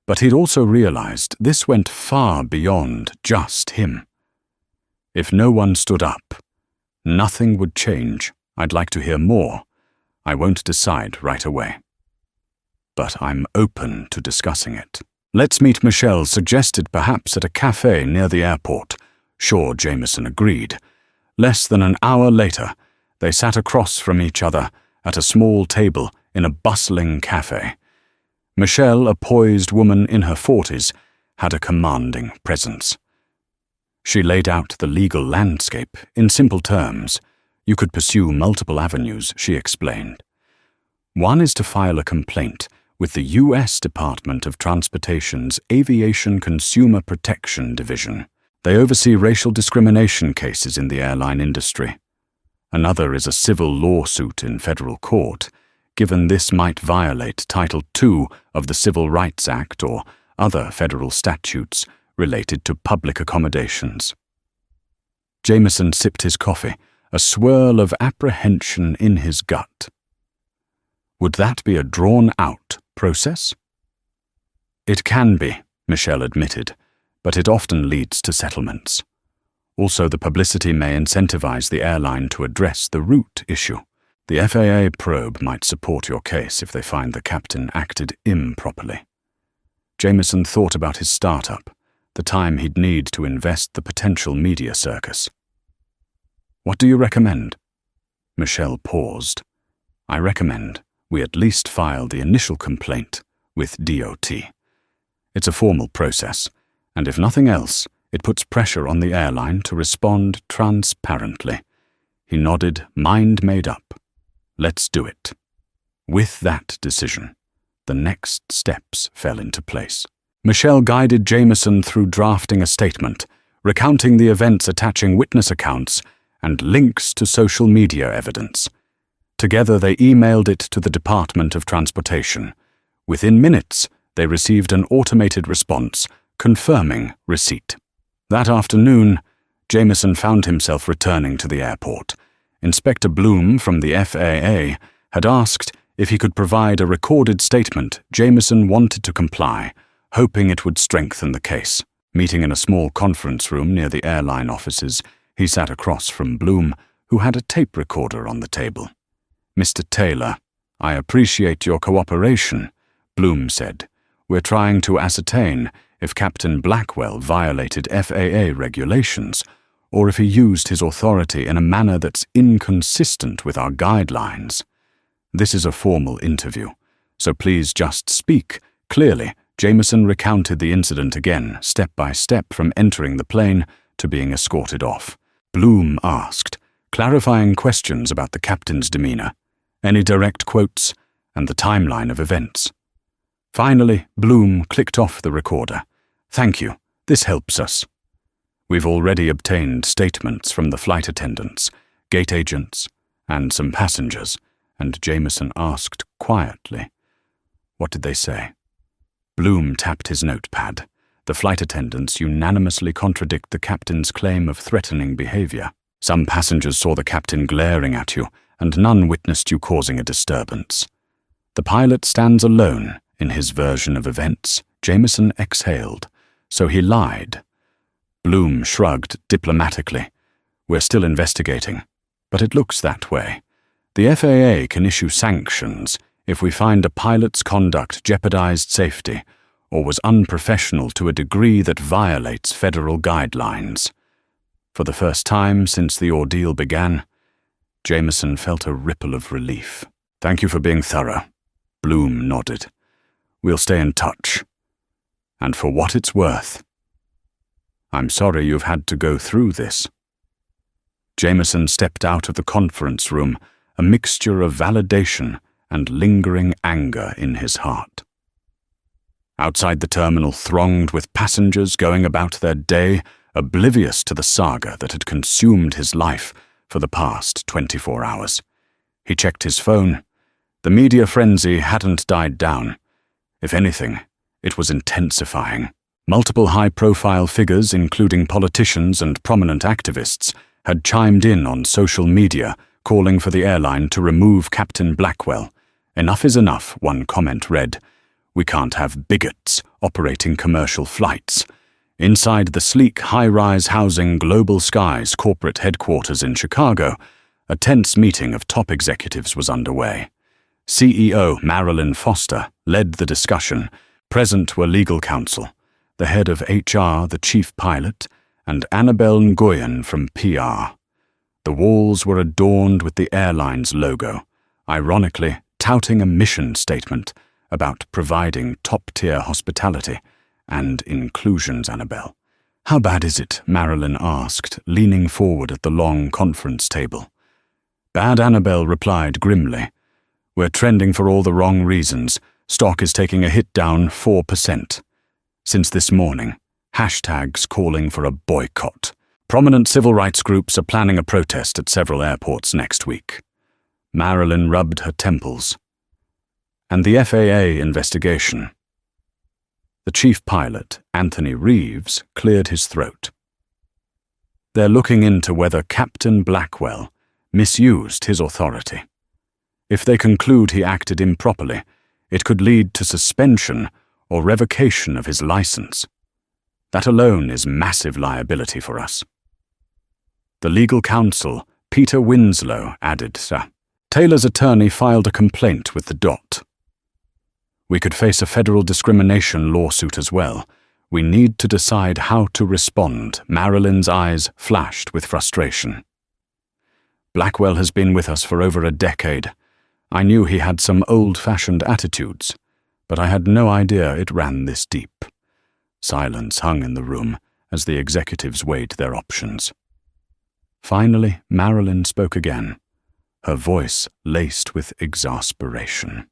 A: But he'd also realized this went far beyond just him. If no one stood up, Nothing would change. I'd like to hear more. I won't decide right away. But I'm open to discussing it. Let's meet, Michelle suggested, perhaps at a cafe near the airport. Sure, Jamison agreed. Less than an hour later, they sat across from each other at a small table in a bustling cafe. Michelle, a poised woman in her 40s, had a commanding presence. She laid out the legal landscape in simple terms. You could pursue multiple avenues, she explained. One is to file a complaint with the U.S. Department of Transportation's Aviation Consumer Protection Division. They oversee racial discrimination cases in the airline industry. Another is a civil lawsuit in federal court, given this might violate Title II of the Civil Rights Act or other federal statutes related to public accommodations. Jamison sipped his coffee, a swirl of apprehension in his gut. Would that be a drawn-out process? It can be, Michelle admitted, but it often leads to settlements. Also, the publicity may incentivize the airline to address the root issue. The FAA probe might support your case if they find the captain acted improperly. Jamison thought about his startup, the time he'd need to invest the potential media circus. What do you recommend? Michelle paused. I recommend we at least file the initial complaint with DOT. It's a formal process, and if nothing else, it puts pressure on the airline to respond transparently. He nodded, mind made up. Let's do it. With that decision, the next steps fell into place. Michelle guided Jamison through drafting a statement, recounting the events, attaching witness accounts and links to social media evidence. Together they emailed it to the Department of Transportation. Within minutes, they received an automated response confirming receipt. That afternoon, Jamison found himself returning to the airport. Inspector Bloom from the FAA had asked if he could provide a recorded statement. Jamison wanted to comply, hoping it would strengthen the case. Meeting in a small conference room near the airline offices, he sat across from Bloom, who had a tape recorder on the table. Mr. Taylor, I appreciate your cooperation, Bloom said. We're trying to ascertain if Captain Blackwell violated FAA regulations, or if he used his authority in a manner that's inconsistent with our guidelines. This is a formal interview, so please just speak clearly. Jamison recounted the incident again, step by step, from entering the plane to being escorted off. Bloom asked, clarifying questions about the captain's demeanor, any direct quotes, and the timeline of events. Finally, Bloom clicked off the recorder. Thank you, this helps us. We've already obtained statements from the flight attendants, gate agents, and some passengers, and Jamison asked quietly, what did they say? Bloom tapped his notepad. The flight attendants unanimously contradict the captain's claim of threatening behavior. Some passengers saw the captain glaring at you, and none witnessed you causing a disturbance. The pilot stands alone in his version of events. Jamison exhaled. So he lied. Bloom shrugged diplomatically. We're still investigating, but it looks that way. The FAA can issue sanctions if we find a pilot's conduct jeopardized safety or was unprofessional to a degree that violates federal guidelines. For the first time since the ordeal began, Jamison felt a ripple of relief. Thank you for being thorough. Bloom nodded. We'll stay in touch. And for what it's worth, I'm sorry you've had to go through this. Jamison stepped out of the conference room, a mixture of validation and lingering anger in his heart. Outside the terminal thronged with passengers going about their day, oblivious to the saga that had consumed his life for the past 24 hours. He checked his phone. The media frenzy hadn't died down. If anything, it was intensifying. Multiple high-profile figures, including politicians and prominent activists, had chimed in on social media, calling for the airline to remove Captain Blackwell. Enough is enough, one comment read. We can't have bigots operating commercial flights. Inside the sleek, high-rise housing Global Skies corporate headquarters in Chicago, a tense meeting of top executives was underway. CEO Marilyn Foster led the discussion. Present were legal counsel, the head of HR, the chief pilot, and Annabelle Nguyen from PR. The walls were adorned with the airline's logo, ironically touting a mission statement about providing top-tier hospitality and inclusions. Annabelle. How bad is it? Marilyn asked, leaning forward at the long conference table. Bad, Annabelle replied grimly. We're trending for all the wrong reasons. Stock is taking a hit, down 4%. Since this morning, hashtags calling for a boycott. Prominent civil rights groups are planning a protest at several airports next week. Marilyn rubbed her temples. And the FAA investigation. The chief pilot, Anthony Reeves, cleared his throat. They're looking into whether Captain Blackwell misused his authority. If they conclude he acted improperly, it could lead to suspension or revocation of his license. That alone is massive liability for us. The legal counsel, Peter Winslow, added, Sir. Taylor's attorney filed a complaint with the DOT. We could face a federal discrimination lawsuit as well. We need to decide how to respond. Marilyn's eyes flashed with frustration. Blackwell has been with us for over a decade. I knew he had some old-fashioned attitudes, but I had no idea it ran this deep. Silence hung in the room as the executives weighed their options. Finally, Marilyn spoke again, her voice laced with exasperation.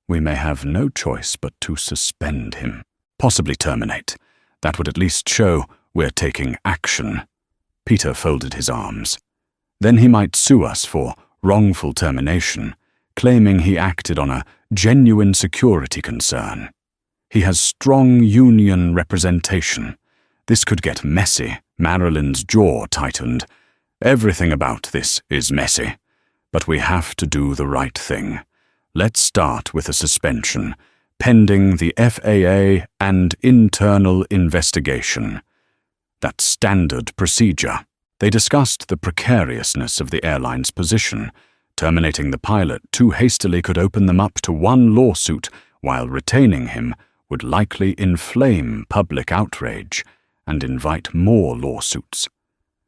A: We may have no choice but to suspend him, possibly terminate. That would at least show we're taking action. Peter folded his arms. Then he might sue us for wrongful termination, claiming he acted on a genuine security concern. He has strong union representation. This could get messy. Marilyn's jaw tightened. Everything about this is messy, but we have to do the right thing. Let's start with a suspension, pending the FAA and internal investigation. That's standard procedure. They discussed the precariousness of the airline's position. Terminating the pilot too hastily could open them up to one lawsuit, while retaining him would likely inflame public outrage and invite more lawsuits.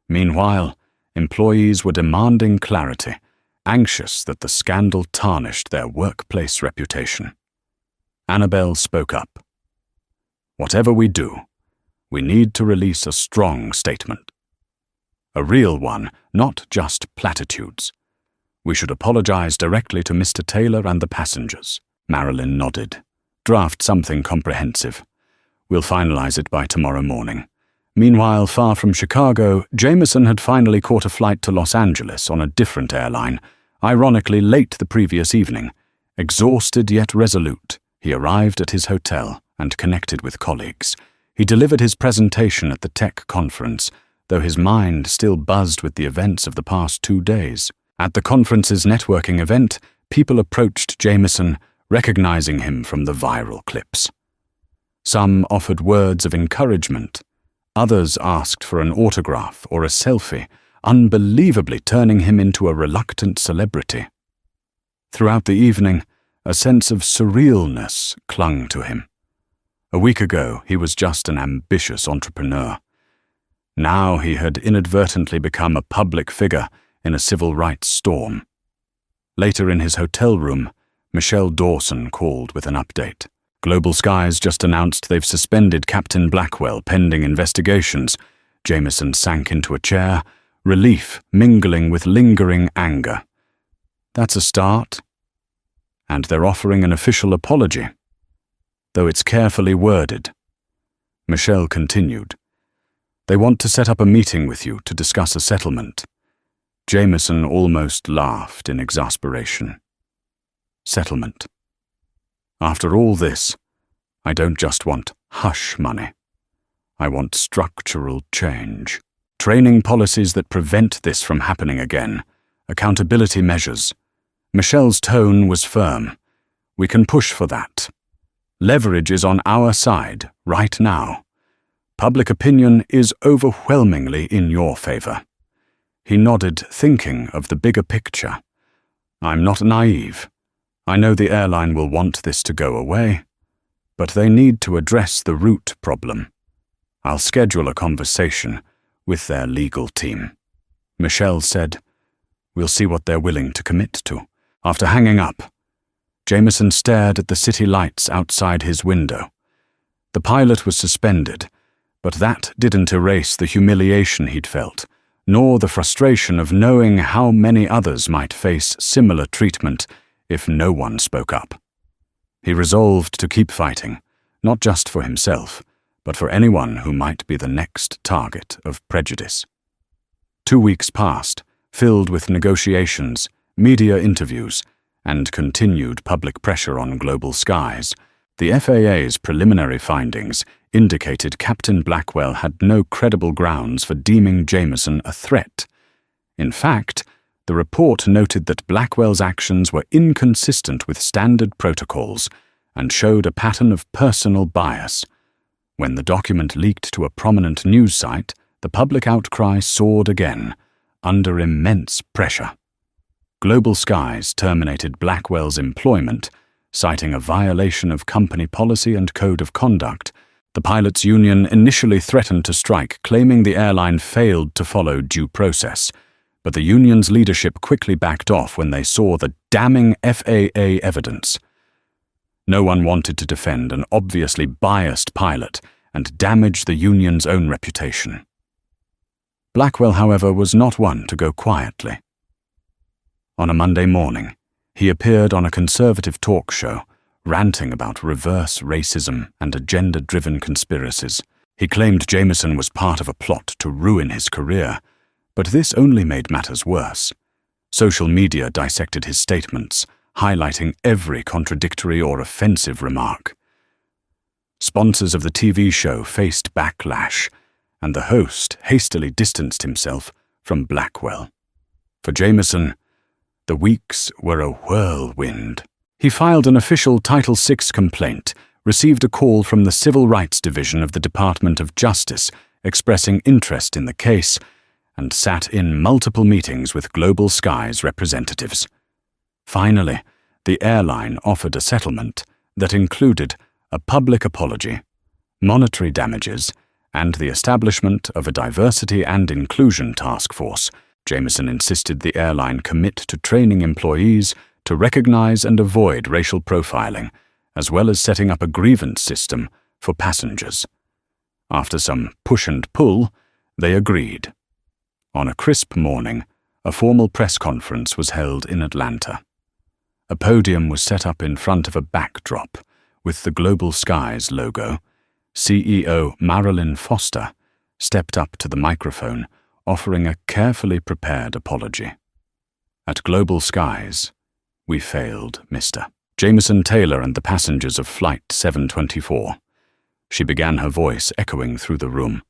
A: Meanwhile, employees were demanding clarity, anxious that the scandal tarnished their workplace reputation. Annabelle spoke up. Whatever we do, we need to release a strong statement. A real one, not just platitudes. We should apologize directly to Mr. Taylor and the passengers. Marilyn nodded. Draft something comprehensive. We'll finalize it by tomorrow morning. Meanwhile, far from Chicago, Jamison had finally caught a flight to Los Angeles on a different airline, ironically late the previous evening. Exhausted yet resolute, he arrived at his hotel and connected with colleagues. He delivered his presentation at the tech conference, though his mind still buzzed with the events of the past 2 days. At the conference's networking event, people approached Jamison, recognizing him from the viral clips. Some offered words of encouragement. Others asked for an autograph or a selfie, unbelievably turning him into a reluctant celebrity. Throughout the evening, a sense of surrealness clung to him. A week ago, he was just an ambitious entrepreneur. Now he had inadvertently become a public figure in a civil rights storm. Later in his hotel room, Michelle Dawson called with an update. Global Skies just announced they've suspended Captain Blackwell pending investigations. Jamison sank into a chair, relief mingling with lingering anger. That's a start. And they're offering an official apology, though it's carefully worded. Michelle continued. They want to set up a meeting with you to discuss a settlement. Jamison almost laughed in exasperation. Settlement. After all this, I don't just want hush money. I want structural change. Training policies that prevent this from happening again. Accountability measures. Michelle's tone was firm. We can push for that. Leverage is on our side right now. Public opinion is overwhelmingly in your favor." He nodded, thinking of the bigger picture. "I'm not naive. I know the airline will want this to go away, but they need to address the root problem. I'll schedule a conversation with their legal team." Michelle said, "We'll see what they're willing to commit to." After hanging up, Jamison stared at the city lights outside his window. The pilot was suspended, but that didn't erase the humiliation he'd felt, nor the frustration of knowing how many others might face similar treatment if no one spoke up. He resolved to keep fighting, not just for himself, but for anyone who might be the next target of prejudice. 2 weeks passed, filled with negotiations, media interviews, and continued public pressure on global skies. The FAA's preliminary findings indicated Captain Blackwell had no credible grounds for deeming Jamison a threat. In fact, the report noted that Blackwell's actions were inconsistent with standard protocols and showed a pattern of personal bias. When the document leaked to a prominent news site, the public outcry soared again, under immense pressure. Global Skies terminated Blackwell's employment, citing a violation of company policy and code of conduct. The pilots' union initially threatened to strike, claiming the airline failed to follow due process, but the union's leadership quickly backed off when they saw the damning FAA evidence. No one wanted to defend an obviously biased pilot and damage the union's own reputation. Blackwell, however, was not one to go quietly. On a Monday morning, he appeared on a conservative talk show, ranting about reverse racism and agenda-driven conspiracies. He claimed Jamison was part of a plot to ruin his career, but this only made matters worse. Social media dissected his statements, highlighting every contradictory or offensive remark. Sponsors of the TV show faced backlash, and the host hastily distanced himself from Blackwell. For Jamison, the weeks were a whirlwind. He filed an official Title VI complaint, received a call from the Civil Rights Division of the Department of Justice expressing interest in the case, and sat in multiple meetings with Global Skies representatives. Finally, the airline offered a settlement that included a public apology, monetary damages, and the establishment of a diversity and inclusion task force. Jamison insisted the airline commit to training employees to recognize and avoid racial profiling, as well as setting up a grievance system for passengers. After some push and pull, they agreed. On a crisp morning, a formal press conference was held in Atlanta. A podium was set up in front of a backdrop with the Global Skies logo. CEO Marilyn Foster stepped up to the microphone, offering a carefully prepared apology. "At Global Skies, we failed, Mr. Jamison Taylor and the passengers of Flight 724. She began, her voice echoing through the room.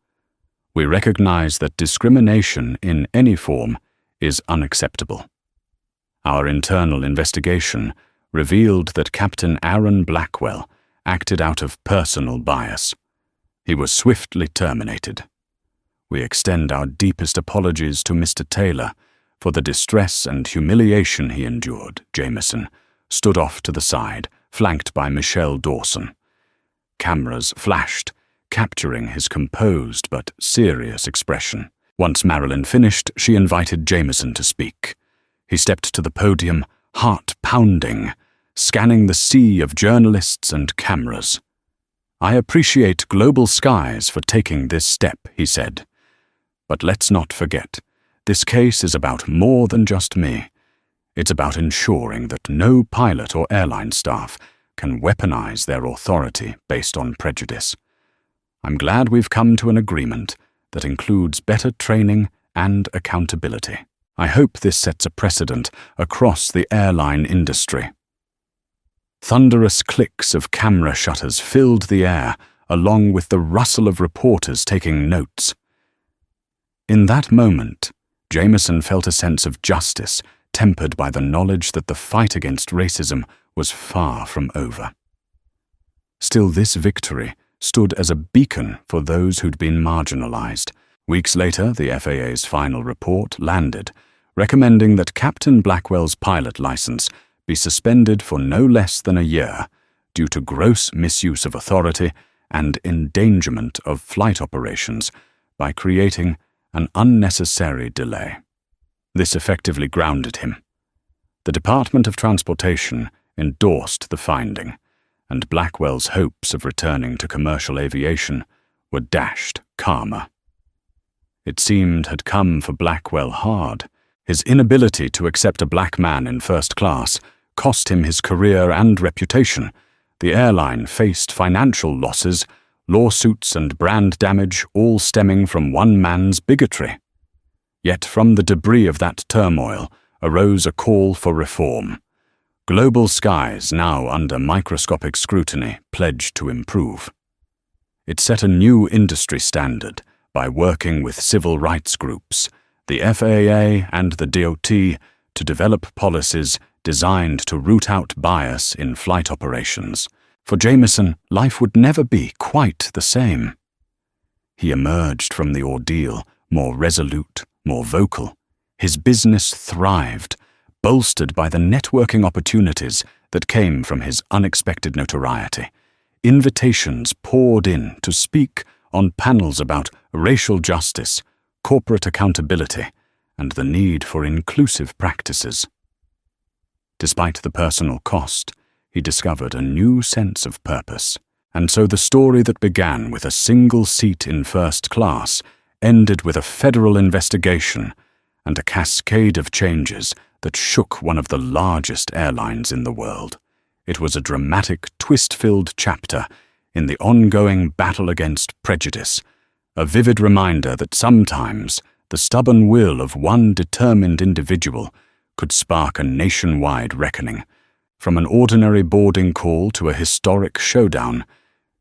A: "We recognize that discrimination in any form is unacceptable. Our internal investigation revealed that Captain Aaron Blackwell acted out of personal bias. He was swiftly terminated. We extend our deepest apologies to Mr. Taylor for the distress and humiliation he endured." Jamison stood off to the side, flanked by Michelle Dawson. Cameras flashed, capturing his composed but serious expression. Once Marilyn finished, she invited Jamison to speak. He stepped to the podium, heart pounding, scanning the sea of journalists and cameras. "I appreciate Global Skies for taking this step," he said. "But let's not forget, this case is about more than just me. It's about ensuring that no pilot or airline staff can weaponize their authority based on prejudice. I'm glad we've come to an agreement that includes better training and accountability. I hope this sets a precedent across the airline industry." Thunderous clicks of camera shutters filled the air, along with the rustle of reporters taking notes. In that moment, Jamison felt a sense of justice, tempered by the knowledge that the fight against racism was far from over. Still, this victory stood as a beacon for those who'd been marginalized. Weeks later, the FAA's final report landed, recommending that Captain Blackwell's pilot license be suspended for no less than a year due to gross misuse of authority and endangerment of flight operations by creating an unnecessary delay. This effectively grounded him. The Department of Transportation endorsed the finding, and Blackwell's hopes of returning to commercial aviation were dashed karma. It seemed had come for Blackwell hard. His inability to accept a black man in first class cost him his career and reputation. The airline faced financial losses, lawsuits and brand damage, all stemming from one man's bigotry. Yet from the debris of that turmoil arose a call for reform. Global skies, now under microscopic scrutiny, pledged to improve. It set a new industry standard by working with civil rights groups, the FAA and the DOT, to develop policies designed to root out bias in flight operations. For Jamison, life would never be quite the same. He emerged from the ordeal more resolute, more vocal. His business thrived, bolstered by the networking opportunities that came from his unexpected notoriety. Invitations poured in to speak on panels about racial justice, corporate accountability, and the need for inclusive practices. Despite the personal cost, he discovered a new sense of purpose. And so the story that began with a single seat in first class ended with a federal investigation and a cascade of changes that shook one of the largest airlines in the world. It was a dramatic, twist-filled chapter in the ongoing battle against prejudice, a vivid reminder that sometimes the stubborn will of one determined individual could spark a nationwide reckoning. From an ordinary boarding call to a historic showdown,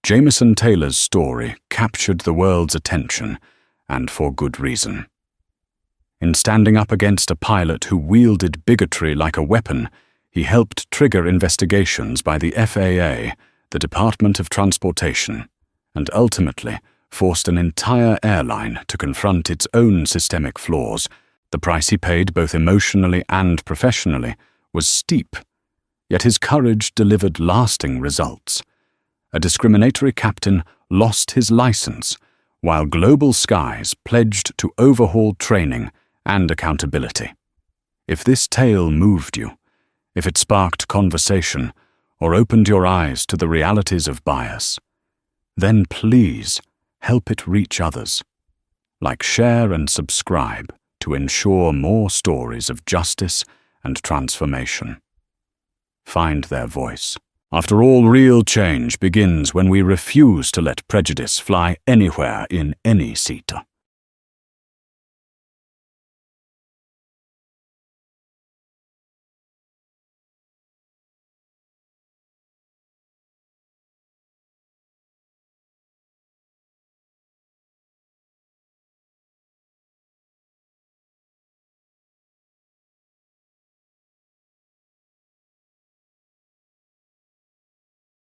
A: Jamison Taylor's story captured the world's attention, and for good reason. In standing up against a pilot who wielded bigotry like a weapon, he helped trigger investigations by the FAA, the Department of Transportation, and ultimately forced an entire airline to confront its own systemic flaws. The price he paid, both emotionally and professionally, was steep, yet his courage delivered lasting results. A discriminatory captain lost his license, while Global Skies pledged to overhaul training and accountability. If this tale moved you, if it sparked conversation or opened your eyes to the realities of bias, then please help it reach others. Like, share and subscribe to ensure more stories of justice and transformation. Find their voice. After all, real change begins when we refuse to let prejudice fly anywhere in any seat.